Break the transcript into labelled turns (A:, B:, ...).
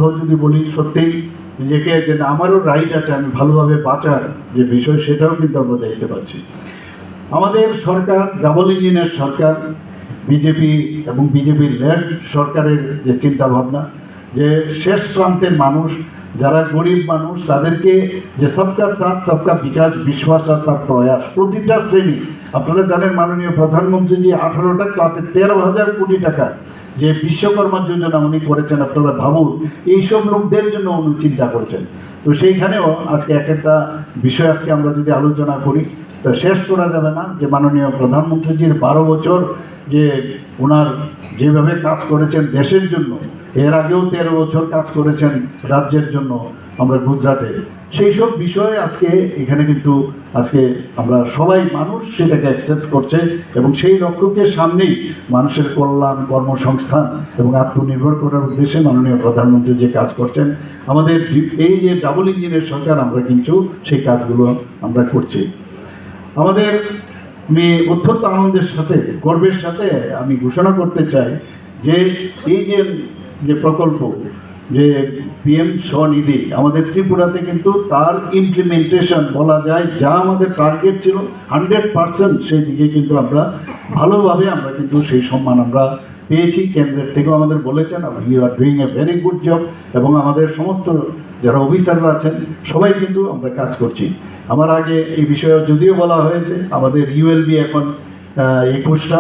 A: কথাও যদি বলি, সত্যিই নিজেকে যে আমারও রাইট আছে আমি ভালোভাবে বাঁচার যে বিষয়, সেটাও কিন্তু আমরা দেখতে পাচ্ছি। আমাদের সরকার ডাবল ইঞ্জিনের সরকার, বিজেপি এবং বিজেপি লেড সরকারের যে চিন্তাভাবনা, যে শেষ প্রান্তের মানুষ যারা গরিব মানুষ তাদেরকে যে সবকা সাথ সবকা বিকাশ বিশ্বাস আর তার প্রয়াস, প্রতিটা শ্রেণী, আপনারা জানেন মাননীয় প্রধানমন্ত্রী যে 18টা ক্লাসে 13,000 কোটি টাকা যে বিশ্বকর্মা যোজনা উনি করেছেন, আপনারা ভাবুন এইসব লোকদের জন্য উনি চিন্তা করছেন। তো সেইখানেও আজকে এক একটা বিষয় আজকে আমরা যদি আলোচনা করি তা শেষ করা যাবে না, যে মাননীয় প্রধানমন্ত্রীজির 12 বছর যে ওনার যেভাবে কাজ করেছেন দেশের জন্য, এর আগেও 13 বছর কাজ করেছেন রাজ্যের জন্য আমরা গুজরাটে, সেই সব বিষয়ে আজকে এখানে কিন্তু আজকে আমরা সবাই মানুষ সেটাকে অ্যাকসেপ্ট করছে এবং সেই লক্ষ্যকে সামনেই মানুষের কল্যাণ, কর্মসংস্থান এবং আত্মনির্ভর করার উদ্দেশ্যে মাননীয় প্রধানমন্ত্রী যে কাজ করছেন, আমাদের এই যে ডাবল ইঞ্জিনের সরকার আমরা কিন্তু সেই কাজগুলো আমরা করছি। আমাদের আমি অত্যন্ত আনন্দের সাথে গর্বের সাথে আমি ঘোষণা করতে চাই যে এই যে প্রকল্প যে পিএম স্বনিধি আমাদের ত্রিপুরাতে কিন্তু তার ইমপ্লিমেন্টেশন বলা যায় যা আমাদের টার্গেট ছিল 100% সেই দিকে কিন্তু আমরা ভালোভাবে আমরা কিন্তু সেই সম্মান আমরা পেয়েছি। কেন্দ্রের থেকেও আমাদের বলেছেন you are doing a very good job, এবং আমাদের সমস্ত যারা অফিসাররা আছেন সবাই কিন্তু আমরা কাজ করছি। আমার আগে এই বিষয়ে যদিও বলা হয়েছে আমাদের ইউএলবি এখন 21টা